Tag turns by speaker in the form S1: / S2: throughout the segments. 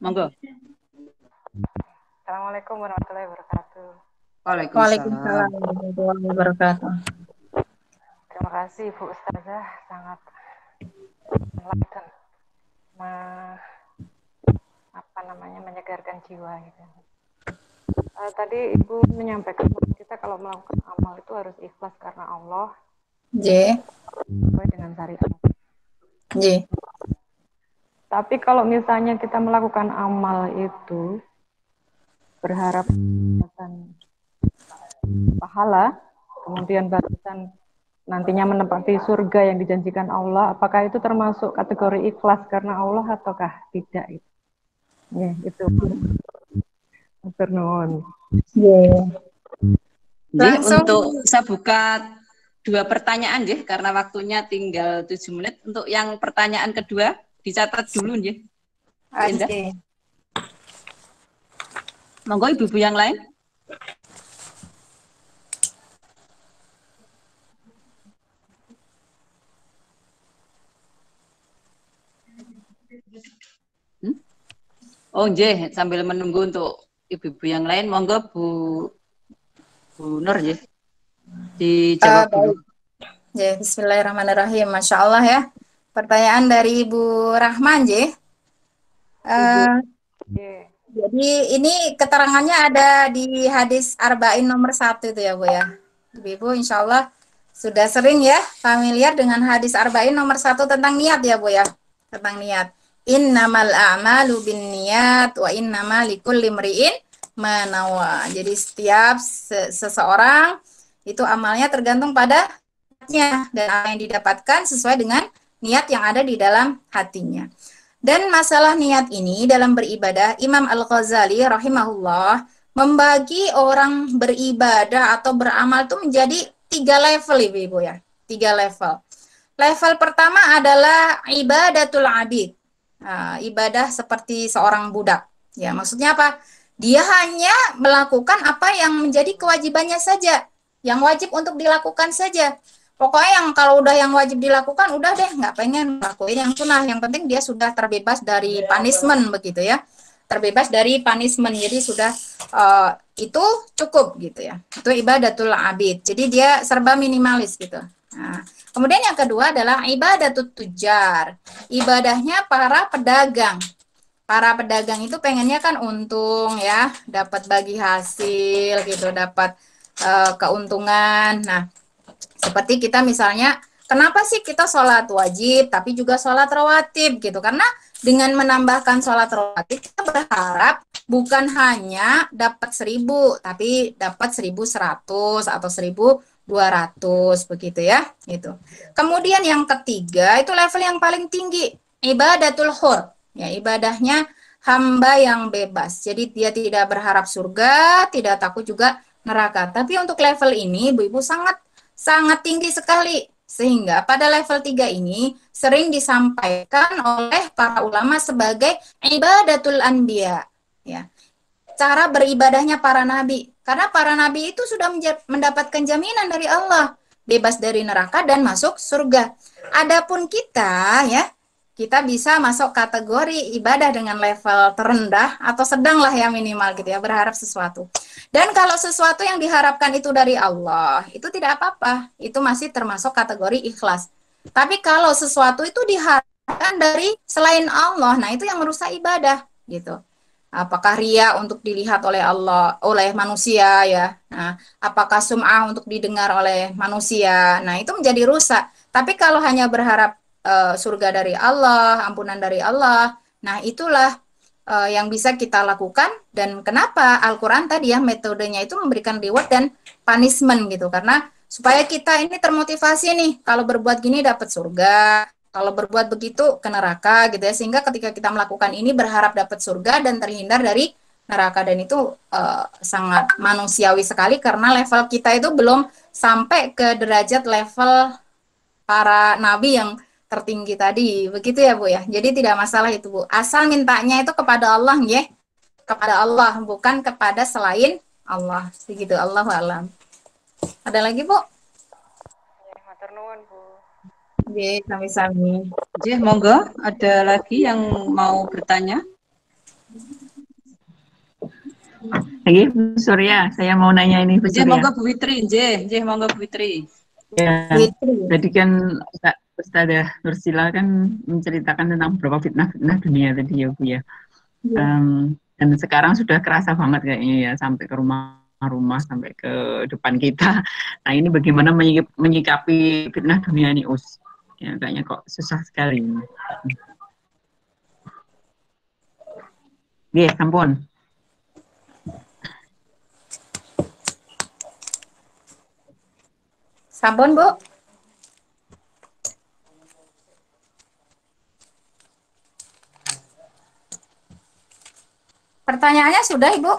S1: Monggo.
S2: Assalamualaikum warahmatullahi wabarakatuh.
S1: Waalaikumsalam.
S3: Waalaikumsalam warahmatullahi wabarakatuh.
S2: Terima kasih Bu Ustazah, sangat enlighten, menyegarkan jiwa gitu. Tadi Ibu menyampaikan bahwa kita kalau melakukan amal itu harus ikhlas karena Allah, sesuai dengan syariat. Tapi kalau misalnya kita melakukan amal itu berharap balasan pahala, kemudian balasan nantinya menempati surga yang dijanjikan Allah, apakah itu termasuk kategori ikhlas karena Allah ataukah tidak? Ya, itu. Matur nuwun.
S3: Langsung
S1: untuk saya buka 2 pertanyaan nggih karena waktunya tinggal 7 menit. Untuk yang pertanyaan kedua dicatat dulu nggih.
S3: Oke.
S1: Monggo ibu-ibu yang lain. Oh nggih, sambil menunggu untuk ibu-ibu yang lain, monggo Bu Nur nggih. Dijawab dulu.
S3: Ya, bismillahirrahmanirrahim. Masya Allah ya. Pertanyaan dari Ibu Rahman, jadi ini keterangannya ada di hadis Arba'in nomor 1 itu ya Bu ya. Ibu insya Allah sudah sering ya familiar dengan hadis Arba'in nomor 1 tentang niat ya Bu ya. Tentang niat. Innamal a'malu binniyat wa innama likulli imri'in ma nawa. Jadi setiap seseorang itu amalnya tergantung pada niatnya dan apa yang didapatkan sesuai dengan niat yang ada di dalam hatinya. Dan masalah niat ini dalam beribadah, Imam Al-Ghazali rahimahullah membagi orang beribadah atau beramal itu menjadi 3 level Ibu ya. 3 level. Level pertama adalah ibadatul abid. Nah, ibadah seperti seorang budak. Ya, maksudnya apa? Dia hanya melakukan apa yang menjadi kewajibannya saja. Yang wajib untuk dilakukan saja. Pokoknya yang kalau udah yang wajib dilakukan, udah deh, nggak pengen lakuin yang sunnah. Yang penting dia sudah terbebas dari punishment begitu ya. Terbebas dari punishment. Jadi sudah itu cukup gitu ya. Itu ibadatul abid. Jadi dia serba minimalis gitu. Nah, kemudian yang kedua adalah ibadatut tujar. Ibadahnya para pedagang. Para pedagang itu pengennya kan untung ya, dapat bagi hasil gitu, dapat keuntungan. Nah, seperti kita misalnya, kenapa sih kita sholat wajib tapi juga sholat rawatib gitu? Karena dengan menambahkan sholat rawatib kita berharap bukan hanya dapat 1000 tapi dapat 1100 atau 1200 begitu ya. Itu. Kemudian yang ketiga itu level yang paling tinggi, ibadatul hur. Ya, ibadahnya hamba yang bebas. Jadi dia tidak berharap surga, tidak takut juga neraka. Tapi untuk level ini Ibu-ibu sangat tinggi sekali, sehingga pada level 3 ini sering disampaikan oleh para ulama sebagai ibadatul anbiya ya. Cara beribadahnya para nabi, karena para nabi itu sudah mendapatkan jaminan dari Allah bebas dari neraka dan masuk surga. Adapun kita ya, kita bisa masuk kategori ibadah dengan level terendah atau sedang lah ya minimal gitu ya, berharap sesuatu. Dan kalau sesuatu yang diharapkan itu dari Allah, itu tidak apa-apa, itu masih termasuk kategori ikhlas. Tapi kalau sesuatu itu diharapkan dari selain Allah, nah itu yang merusak ibadah gitu. Apakah ria untuk dilihat oleh Allah, oleh manusia ya. Nah, apakah sum'ah untuk didengar oleh manusia. Nah, itu menjadi rusak. Tapi kalau hanya berharap surga dari Allah, ampunan dari Allah, nah itulah yang bisa kita lakukan. Dan kenapa Al-Quran tadi ya metodenya itu memberikan reward dan punishment gitu, karena supaya kita ini termotivasi nih, kalau berbuat gini dapat surga, kalau berbuat begitu ke neraka gitu ya, sehingga ketika kita melakukan ini berharap dapat surga dan terhindar dari neraka. Dan itu sangat manusiawi sekali karena level kita itu belum sampai ke derajat level para nabi yang tertinggi tadi, begitu ya Bu ya. Jadi tidak masalah itu Bu, asal mintanya itu kepada Allah ya, kepada Allah bukan kepada selain Allah, begitu. Allahu a'lam. Ada lagi Bu?
S2: Ya, matur nuwun Bu.
S3: Sami-sami.
S1: Monggo, ada lagi yang mau bertanya?
S4: Lagi, Bu Surya, saya mau nanya ini Bu
S1: Nggih,
S4: Surya.
S1: monggo Bu Fitri, nggih, monggo Bu Fitri.
S4: Ya,
S3: Fitri.
S4: tadi kan Ustazah Nursila kan menceritakan tentang beberapa fitnah-fitnah dunia tadi ya Bu ya. Dan sekarang sudah kerasa banget kayaknya ya, sampai ke rumah-rumah, sampai ke depan kita. Nah ini bagaimana menyikapi fitnah dunia ini Us? Ya, kayaknya kok susah sekali. Oke, sampun.
S3: Sampun, Bu. Pertanyaannya sudah, Ibu?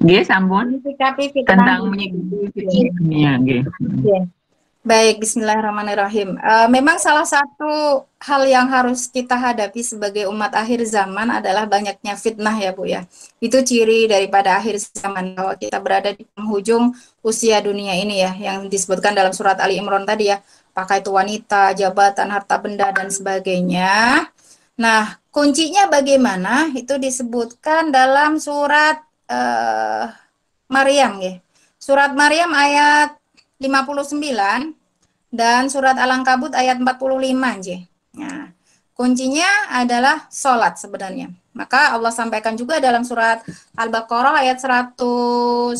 S4: Oke, sampun.
S3: Menyikapi fitnah
S4: Tentang menyikapi fitnah dunia, oke.
S3: Baik, bismillahirrahmanirrahim. Memang salah satu hal yang harus kita hadapi sebagai umat akhir zaman adalah banyaknya fitnah ya Bu ya. Itu ciri daripada akhir zaman, bahwa kita berada di penghujung usia dunia ini ya, yang disebutkan dalam surat Ali Imran tadi ya, apakah itu wanita, jabatan, harta benda, dan sebagainya. Nah, kuncinya bagaimana? Itu disebutkan dalam surat Maryam ya. Surat Maryam ayat 59 dan surat Al-Ankabut ayat 45 J. Nah, kuncinya adalah sholat sebenarnya. Maka Allah sampaikan juga dalam surat Al-Baqarah ayat 152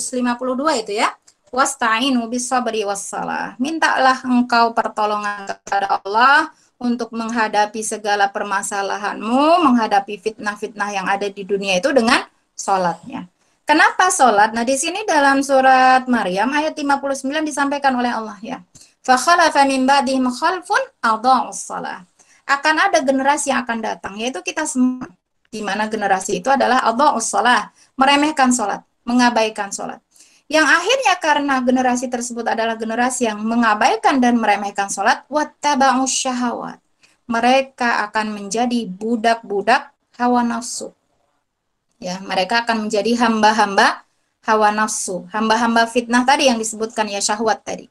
S3: itu ya. Wasta'inu bis-sabri was-shalah. Mintalah engkau pertolongan kepada Allah untuk menghadapi segala permasalahanmu, menghadapi fitnah-fitnah yang ada di dunia itu dengan sholatnya. Kenapa sholat? Nah, di sini dalam surat Maryam ayat 59 disampaikan oleh Allah ya. Fakhalafa min ba'dihim khalfun adha'us shalah. Akan ada generasi yang akan datang, yaitu kita semua. Di mana generasi itu adalah adha'us shalah, meremehkan sholat, mengabaikan sholat. Yang akhirnya karena generasi tersebut adalah generasi yang mengabaikan dan meremehkan sholat, wattaba'us syahawat. Mereka akan menjadi budak-budak hawa nafsu. Ya, mereka akan menjadi hamba-hamba hawa nafsu, hamba-hamba fitnah tadi yang disebutkan ya, syahwat tadi.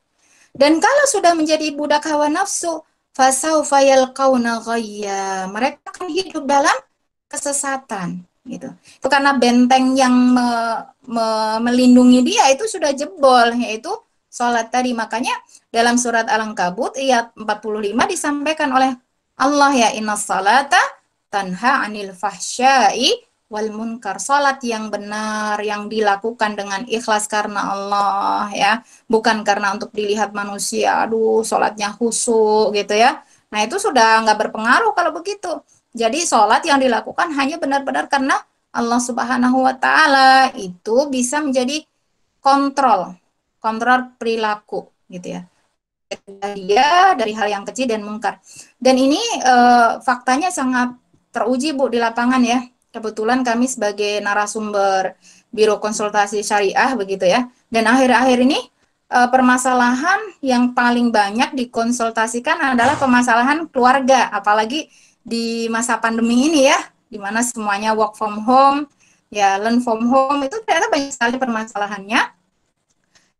S3: Dan kalau sudah menjadi budak hawa nafsu, fasaufa yalqauna ghayya, mereka akan hidup dalam kesesatan gitu. Itu karena benteng yang melindungi dia itu sudah jebol, yaitu sholat tadi. Makanya dalam surat Al-Ankabut ayat 45 disampaikan oleh Allah ya, innas salata tanha anil fahsya'i wal munkar. Salat yang benar yang dilakukan dengan ikhlas karena Allah ya, bukan karena untuk dilihat manusia. Aduh, salatnya khusyuk gitu ya. Nah, itu sudah nggak berpengaruh kalau begitu. Jadi salat yang dilakukan hanya benar-benar karena Allah Subhanahu wa taala, itu bisa menjadi kontrol perilaku gitu ya. Dia dari hal yang kecil dan mungkar. Dan ini faktanya sangat teruji Bu di lapangan ya. Kebetulan kami sebagai narasumber Biro Konsultasi Syariah begitu ya. Dan akhir-akhir ini permasalahan yang paling banyak dikonsultasikan adalah permasalahan keluarga, apalagi di masa pandemi ini ya, di mana semuanya work from home, ya learn from home, itu ternyata banyak sekali permasalahannya.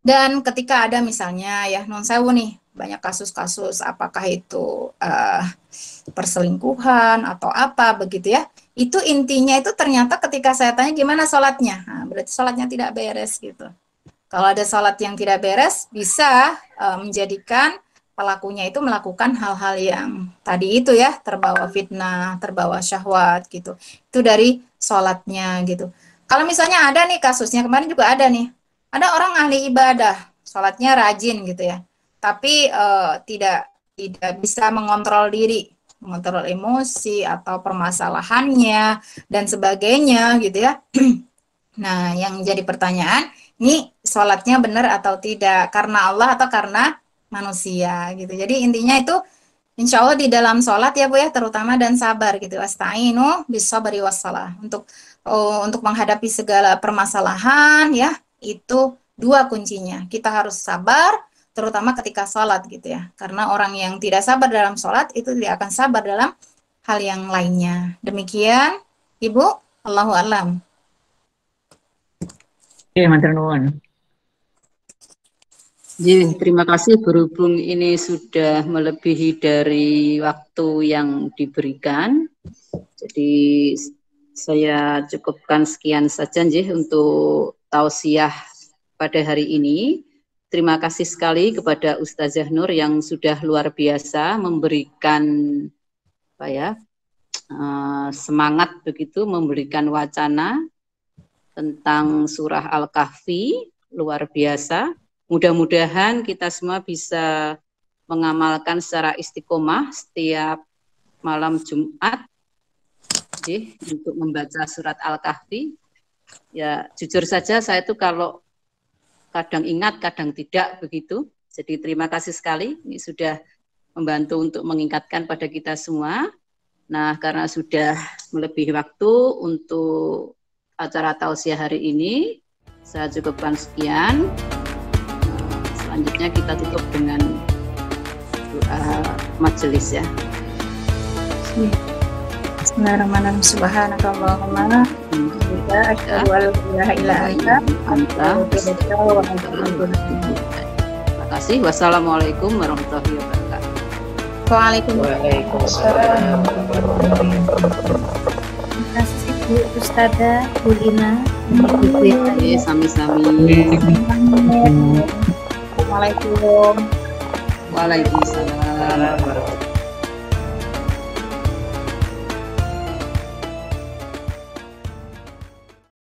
S3: Dan ketika ada misalnya ya non sewu nih, banyak kasus-kasus apakah itu perselingkuhan atau apa begitu ya, itu intinya itu ternyata ketika saya tanya gimana sholatnya, nah, berarti sholatnya tidak beres gitu. Kalau ada sholat yang tidak beres, bisa menjadikan pelakunya itu melakukan hal-hal yang tadi itu ya, terbawa fitnah, terbawa syahwat gitu. Itu dari sholatnya gitu. Kalau misalnya ada nih kasusnya, kemarin juga ada nih, ada orang ahli ibadah, sholatnya rajin gitu ya, tapi tidak bisa mengontrol diri, mengontrol emosi atau permasalahannya dan sebagainya gitu ya. Nah, yang jadi pertanyaan, ini sholatnya benar atau tidak, karena Allah atau karena manusia gitu. Jadi intinya itu insya Allah di dalam sholat ya Bu ya, terutama dan sabar gitu. Asta'inu bis-sabri was-shalah. Untuk menghadapi segala permasalahan ya, itu dua kuncinya. Kita harus sabar, terutama ketika sholat gitu ya. Karena orang yang tidak sabar dalam sholat, itu tidak akan sabar dalam hal yang lainnya. Demikian, Ibu. Allahu a'lam.
S4: Oke, matur nuwun.
S1: Terima kasih, berhubung ini sudah melebihi dari waktu yang diberikan. Jadi Saya cukupkan sekian saja nggih untuk tausiah pada hari ini. Terima kasih sekali kepada Ustazah Nur yang sudah luar biasa memberikan semangat begitu, memberikan wacana tentang surah Al-Kahfi, luar biasa. Mudah-mudahan kita semua bisa mengamalkan secara istiqomah setiap malam Jumat untuk membaca surat Al-Kahfi. Ya, jujur saja saya itu kalau kadang ingat, kadang tidak begitu. Jadi terima kasih sekali, ini sudah membantu untuk mengingatkan pada kita semua. Nah, karena sudah melebihi waktu untuk acara tausiah hari ini, saya cukupkan sekian. Selanjutnya kita tutup dengan doa majelis ya.
S3: Bismillahirrahmanirrahim. Subhanakallahumma wa asyhadu an la ilaha illa anta astaghfiruka wa atubu ilaik.
S1: Terima kasih. Wassalamualaikum warahmatullahi wabarakatuh.
S3: Waalaikumsalam.
S5: Terima kasih Bu Ustazah Bu Lina.
S1: Sami-sami.
S3: Assalamualaikum.
S1: Waalaikumsalam.